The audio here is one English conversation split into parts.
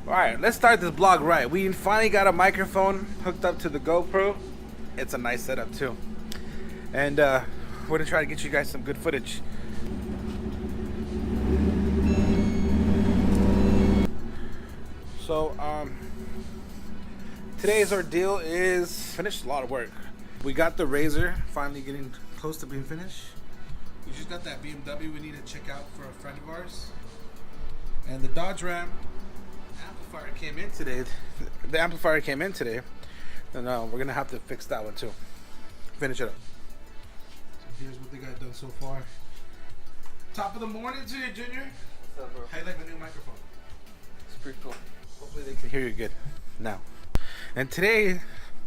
Alright, let's start this vlog right. We finally got a microphone hooked up to the GoPro. It's a nice setup too. And we're gonna try to get you guys some good footage. So today's ordeal is finished a lot of work. We got the Razor finally getting close to being finished. We just got that BMW we need to check out for a friend of ours. And the Dodge Ram amplifier came in today. The amplifier came in today. And we're gonna have to fix that one too. Finish it up. So here's what they got done so far. Top of the morning to you, Junior. What's up, bro? How you like my new microphone? It's pretty cool. Hopefully they can hear you good now. And today,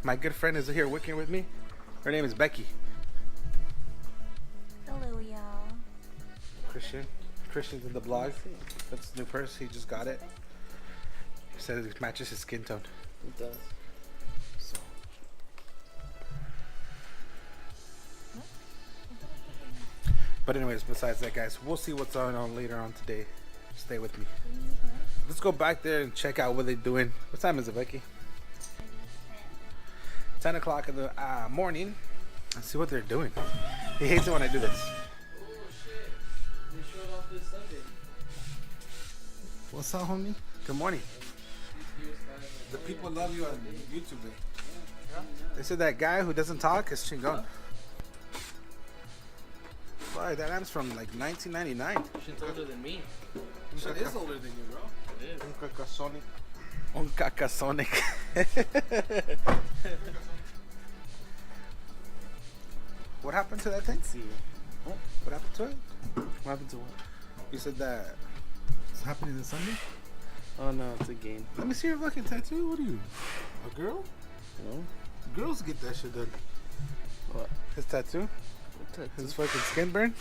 my good friend is here working with me. Her name is Becky. Hello, y'all. Christian's in the blog. That's his new purse. He just got it. He said it matches his skin tone. It does. So. But anyways, besides that, guys, we'll see what's going on later on today. Stay with me. Let's go back there and check out what they're doing. What time is it, Becky? 10 o'clock in the morning. Let's see what they're doing. He hates it when I do this. Oh shit! They showed off this Sunday. What's up, homie? Good morning. The people love you on YouTube, eh? They said that guy who doesn't talk is chingon. Boy, that lamp's from like 1999. Shit's older than me. Shit is older than you, bro. It is. Un cacasonic. What happened to that thing? See. What? What happened to it? What happened to what? You said that it's happening this Sunday? Oh no, it's a game. Let me see your fucking tattoo. What are you? A girl? No. Girls get that shit done. What? His tattoo? What tattoo? His fucking skin burn?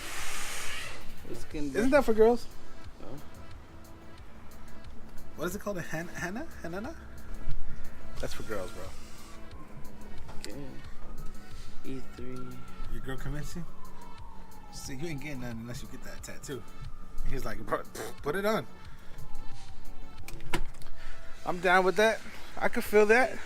What skin? Isn't that for girls? No. What is it called? A henna? Henna? That's for girls, bro. Okay. E3. Your girl convinced you? See, you ain't getting none unless you get that tattoo. He's like, bro, put it on. I'm down with that. I can feel that.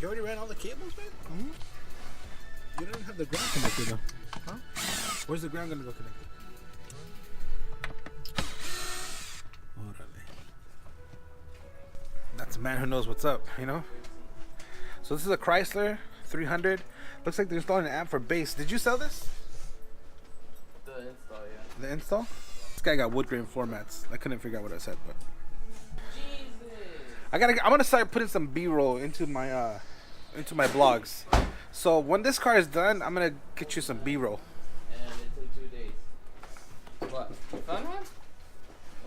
You already ran all the cables, man? Mm-hmm. You don't have the ground connected though. Huh? Where's the ground gonna go connected? Órale. That's a man who knows what's up, you know? So this is a Chrysler 300. Looks like they're installing an amp for bass. Did you sell this? The install, yeah. The install? This guy got wood grain formats. I couldn't figure out what I said, but Jesus. I'm gonna start putting some B-roll into my vlogs. So when this car is done, I'm gonna get you some B-roll. And it took 2 days. What? You found one?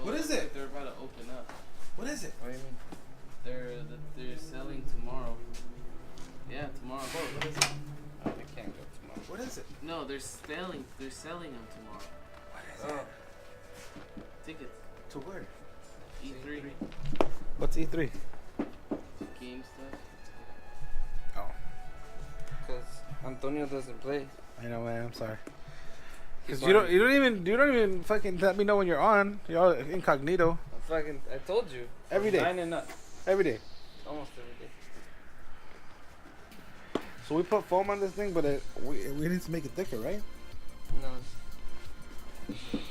What is looks it? like they're about to open up. What is it? What do you mean? They're selling tomorrow. Yeah, tomorrow. What is it? Oh, they can't go tomorrow. What is it? No, they're selling them tomorrow. What is it? Tickets. To where? E3. What's E3? Game stuff. Oh, Because Antonio doesn't play. I know, man. I'm sorry. He's Cause you don't even fucking let me know when you're on. You're all incognito I told you. every day. 9 and up. Every day. Almost every day. So we put foam on this thing, but we need to make it thicker, right? No.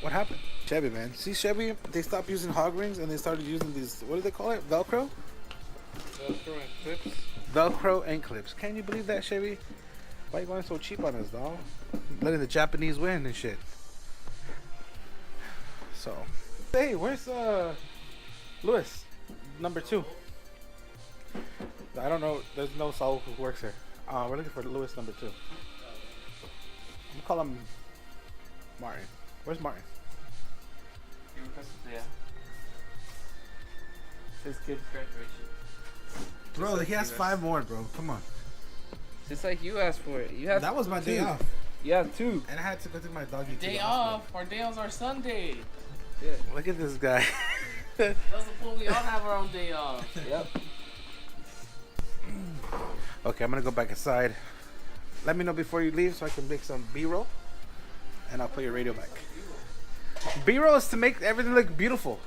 What happened? Chevy, man. See, Chevy, they stopped using hog rings and they started using these. What do they call it? Velcro. Velcro and clips. Velcro and clips. Can you believe that, Chevy? Why you going so cheap on us, dog? Letting the Japanese win and shit. So, hey, where's Lewis, number 2? I don't know. There's no Saul who works here. We're looking for Lewis, number 2. I'm gonna call him Martin. Where's Martin? Yeah. His kid's graduation. Bro, he has 5 more, bro. Come on. Just like you asked for it. You have That was my day off. You have 2. And I had to go to my doggy. Day off. Our day offs are Sunday. Yeah. Look at this guy. That's the point. We all have our own day off. Yep. Okay, I'm gonna go back inside. Let me know before you leave so I can make some B-roll, and I'll put your radio back. B-roll is to make everything look beautiful.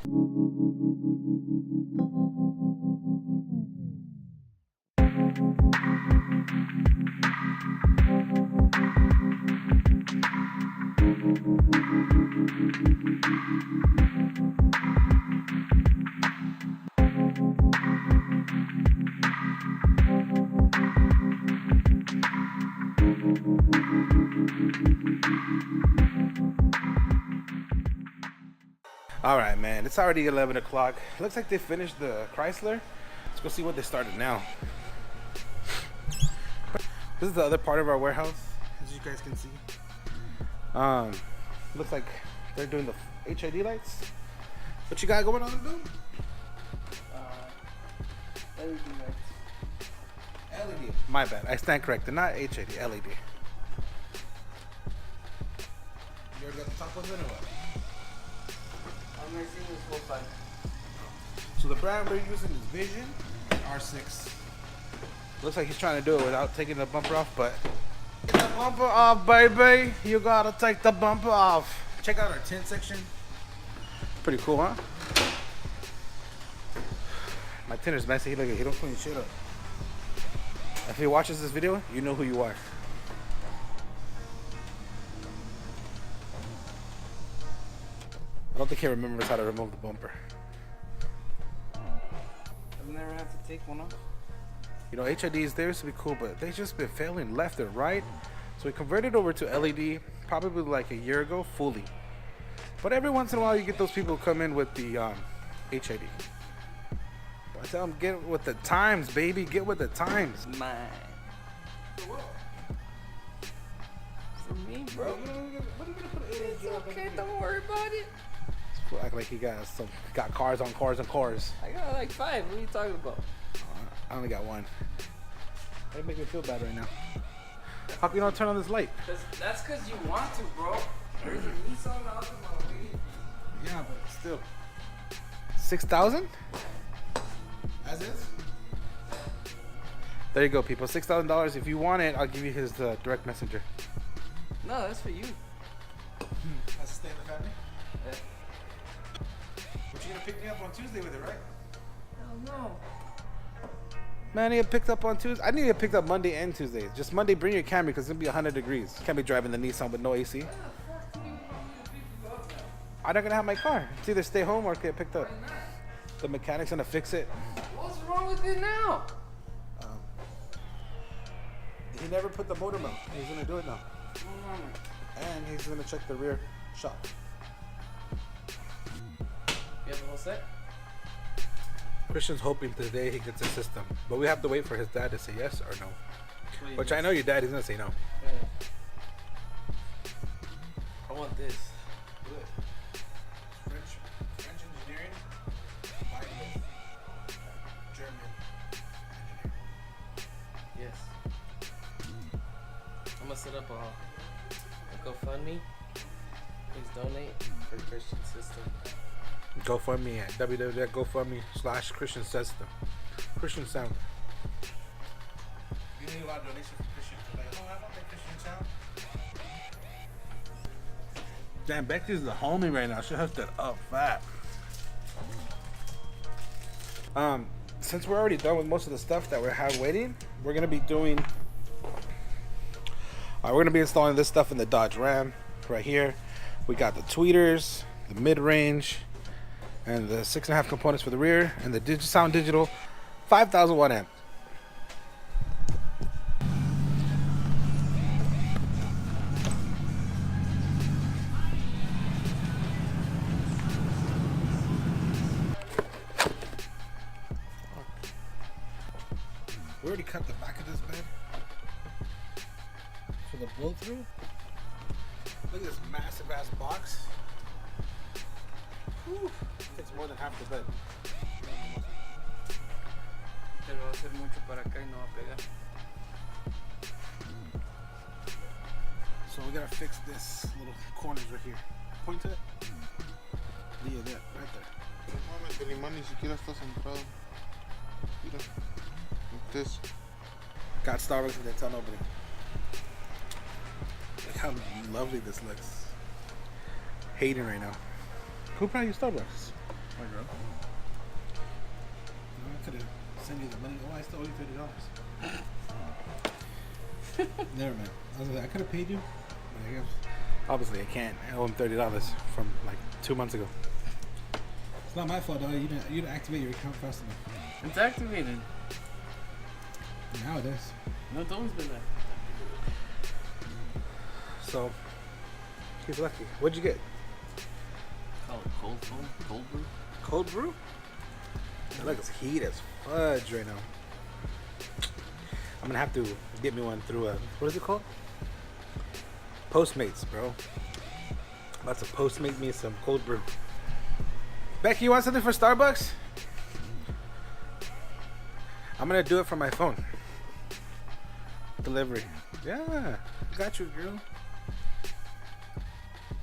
All right, man. It's already 11 o'clock. Looks like they finished the Chrysler. Let's go see what they started now. This is the other part of our warehouse, as you guys can see. Looks like they're doing the HID lights. What you got going on, dude? LED lights. LED. My bad. I stand corrected. Not HID. LED. You already got the top ones in or what? I'm racing this whole side. So the brand we're using is Vision R6. Looks like he's trying to do it without taking the bumper off, but get the bumper off, baby. You gotta take the bumper off. Check out our tint section. Pretty cool, huh? My tinter's messy. Look, he don't clean shit up. If he watches this video, you know who you are. I don't think he remembers how to remove the bumper. I've never had to take one off. You know, HID is there to be cool, but they've just been failing left and right. So we converted over to LED probably like a year ago, fully. But every once in a while, you get those people who come in with the HID. I tell them, get with the times, baby. Get with the times. Mine. For me, bro. What are you gonna put It's okay, don't worry about it. Act like he got cars on cars on cars. I got like 5. What are you talking about? I only got one. That make me feel bad right now. How come you don't turn on this light? That's because you want to, bro. There's a Nissan Altima waiting. Yeah, but still. 6,000? As is? There you go, people. $6,000. If you want it, I'll give you his direct messenger. No, that's for you. That's to stay in the family? Yeah. But you're gonna pick me up on Tuesday with it, right? Hell no. Man, I need to pick up on Tuesday. I need to get picked up Monday and Tuesday. Just Monday, bring your Camry because it's gonna be 100 degrees. Can't be driving the Nissan with no AC. I'm not gonna have my car. It's either stay home or get picked up. Why not? The mechanic's gonna fix it. What's wrong with it now? He never put the motor mount. He's gonna do it now. And he's gonna check the rear shock. You have the whole set? Christian's hoping today he gets a system, but we have to wait for his dad to say yes or no. Which I know your dad is gonna say no. Yeah. I want this. French engineering, combined with German engineering. Yes. I'm gonna set up a GoFundMe. Please donate for Christian System. GoFundMe at www.gofundme/Christian System. Christian Sound. You need a lot of donations for Christian. Like, oh, I want that Christian sound. Damn, Becky's the homie right now. She hooked it up fat. Since we're already done with most of the stuff that we have waiting, we're gonna be doing. We're gonna be installing this stuff in the Dodge Ram right here. We got the tweeters, the mid-range, and the 6.5 components for the rear, and the Sound Digital 5,000 watt amp. We already cut the back of this bed for the blow through. Look at this massive ass box. Whew. It's more than half the bed. Pero va a ser mucho para acá y no va a pegar. So we gotta fix this little corners right here. Point to it. Yeah, that right there. Mames, el imán ni siquiera está centrado. Mira. Entonces, Got Starbucks and didn't tell nobody. Look how lovely this looks. Hating right now. Who brought you Starbucks? My girl. I could have sent you the money. Oh, I still owe you $30. Never mind. I was like, I could have paid you. But I guess, obviously, I can't. I owe him $30 from like 2 months ago. It's not my fault, though. You didn't activate your account fast enough. It's activated. Now it is. No, it's always been there. So, he's lucky. What'd you get? Call it cold foam, cold brew. Cold brew? That looks heat as fudge right now. I'm gonna have to get me one through what is it called? Postmates, bro. About to Postmate me some cold brew. Becky, you want something for Starbucks? I'm gonna do it from my phone. Delivery. Yeah, got you, girl.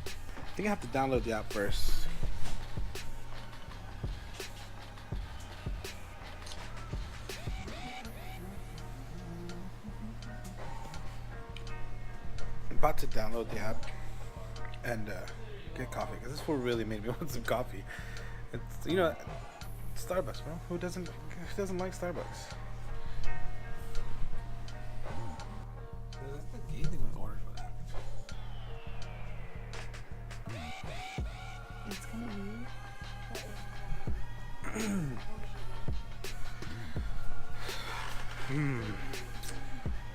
I think I have to download the app first. I'm about to download the app and get coffee because this fool really made me want some coffee. It's, you know, Starbucks, bro. Who doesn't like Starbucks?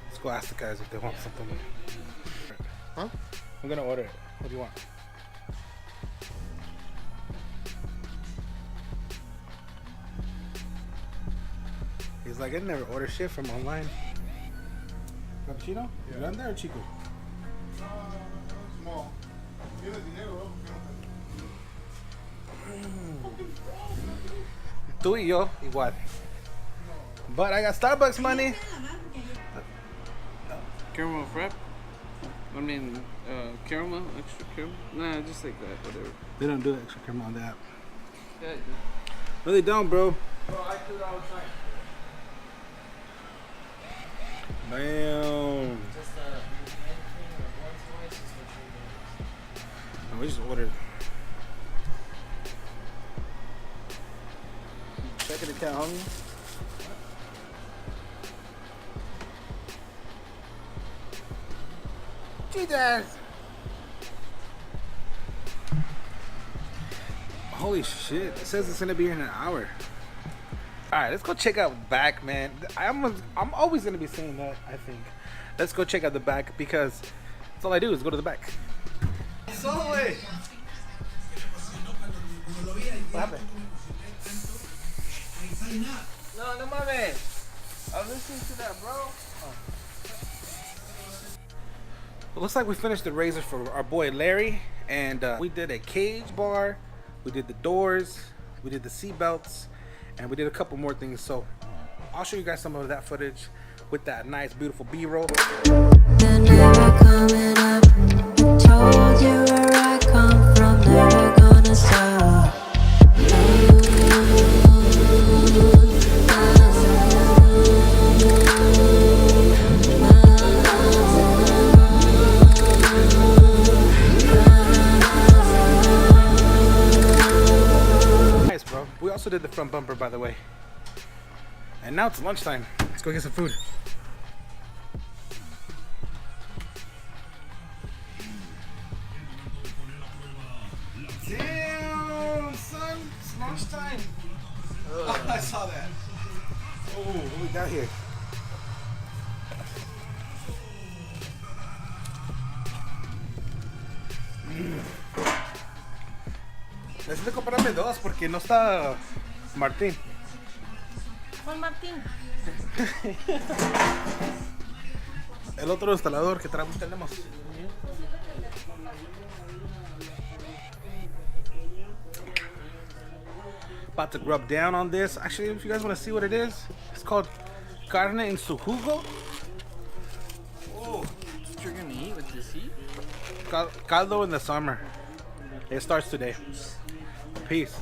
Let's go ask the guys if they want something. Huh? I'm gonna order it. What do you want? He's like, I never order shit from online. Cappuccino? Yeah. Grande or chico? Small. Tú y yo, igual. But I got Starbucks money. Caramel frap? I mean, caramel, extra caramel? Nah, just like that, whatever. They don't do extra caramel on the app. Yeah, I do. No, they don't, bro. Bro, I do it all the time. Damn. Just anything or once twice is for 3 minutes. Oh, we just ordered. Checking the account, homie. Jesus. Holy shit. It says it's gonna be here in an hour. Alright, let's go check out back, man. I'm always gonna be saying that, I think. Let's go check out the back because that's all I do is go to the back. Solway! What happened? No, no mames. I was listening to that, bro. It looks like we finished the razor for our boy Larry, and we did a cage bar, we did the doors, we did the seat belts, and we did a couple more things. So I'll show you guys some of that footage with that nice, beautiful B-roll. They're never coming up. Told you where I come from, never gonna stop. Nice, bro. We also did the front bumper, by the way. And now it's lunchtime. Let's go get some food. Damn, son, it's lunchtime. Oh, I saw that. Oh, what we got here? Necesito comprarme dos porque no está Martín. Juan Martín. El otro instalador que tenemos. About to rub down on this. Actually, if you guys want to see what it is, it's called carne en su jugo. Oh, that's what you're gonna eat with this heat? Caldo in the summer. It starts today. Peace.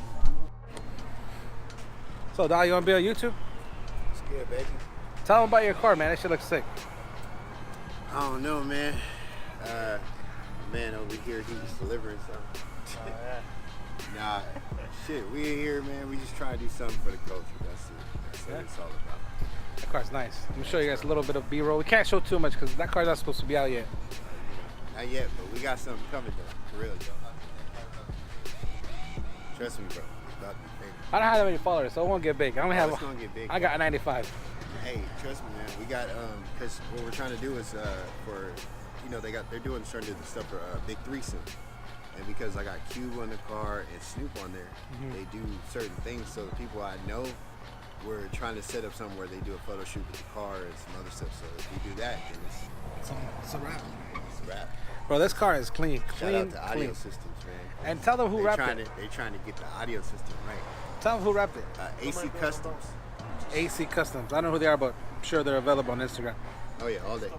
So, Dal, you want to be on YouTube? It's good, baby. Tell them about your car, man. That shit looks sick. I don't know, man. Man over here, he's delivering something. Nah, shit, we in here, man. We just try to do something for the culture. That's it. That's what it's all about. That car's nice. I'm gonna show you guys a little bit of B-roll. We can't show too much because that car's not supposed to be out yet. Not yet, but we got something coming though. For real, trust me, bro. It's about to be big. I don't have that many followers, so it won't get big. I only have. It's gonna get big. I got 95. Hey, trust me, man. We got because what we're trying to do is for, you know, they're starting to do the stuff for Big 3 soon. And because I got Cube on the car and Snoop on there, they do certain things. So the people I know, we're trying to set up something where they do a photo shoot with the car and some other stuff. So if we do that, then It's a wrap. it's a wrap. Bro, this car is clean. Shout Clean, out to Audio clean. Systems, man. And tell them who wrapped it. They're trying to get the audio system right. Tell them who wrapped it. AC Customs. AC Customs. I don't know who they are, but I'm sure they're available on Instagram. Oh yeah, all day.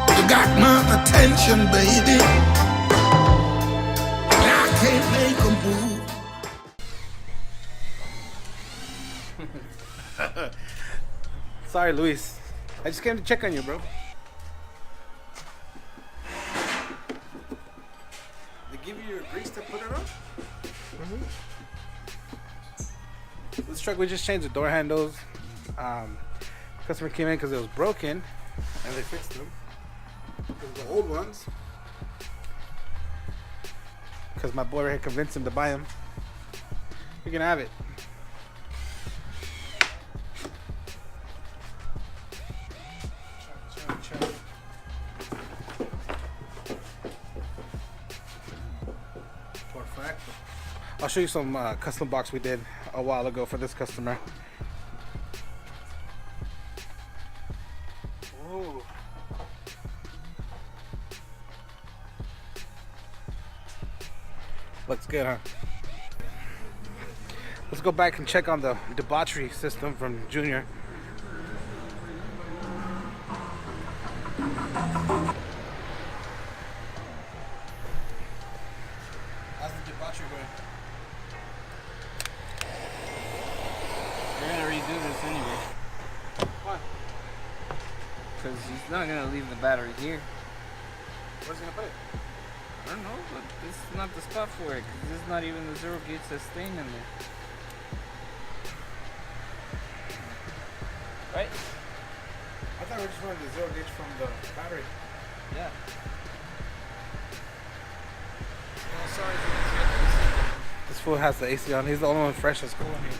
You got my attention, baby. I can't make a move. Sorry, Luis. I just came to check on you, bro. They give you your grease to put it on? This truck, we just changed the door handles. Customer came in because it was broken, and they fixed them. The old ones. Because my boy had convinced him to buy them. We can have it. Perfecto. I'll show you some custom box we did a while ago for this customer. Ooh. Looks good, huh? Let's go back and check on the debauchery system from Junior. How's the debauchery going? We're gonna redo this anyway. Why? Because he's not gonna leave the battery here. Where's he gonna put it? I don't know, but this is not the spot for it. 'Cause this is not even the 0 gauge sustain in there. Right? I thought we just wanted the 0 gauge from the battery. Yeah. Oh, sorry. This fool has the AC on. He's the only one fresh that's cool in here.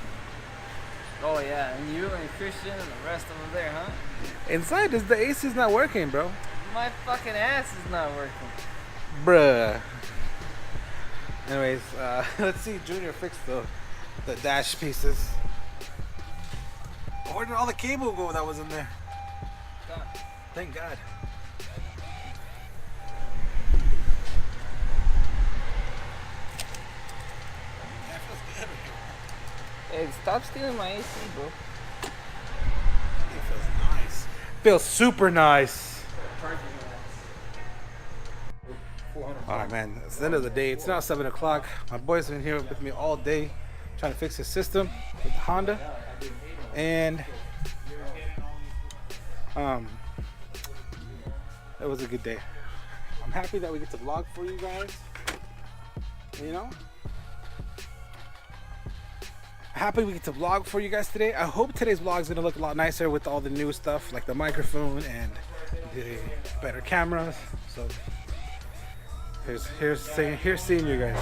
Oh yeah, and you and Christian and the rest of them there, huh? Inside, the AC's not working, bro. My fucking ass is not working. Bruh. Anyways, let's see Junior fix the dash pieces. Where did all the cable go that was in there? God. Thank God. Hey, stop stealing my AC, bro. It feels nice. Feels super nice. Alright, man. It's the end of the day. It's now 7 o'clock. My boy's been here with me all day trying to fix his system with the Honda. And it was a good day. I'm happy that we get to vlog for you guys. You know? Happy we get to vlog for you guys today. I hope today's vlog is going to look a lot nicer with all the new stuff like the microphone and the better cameras. So here's seeing you guys.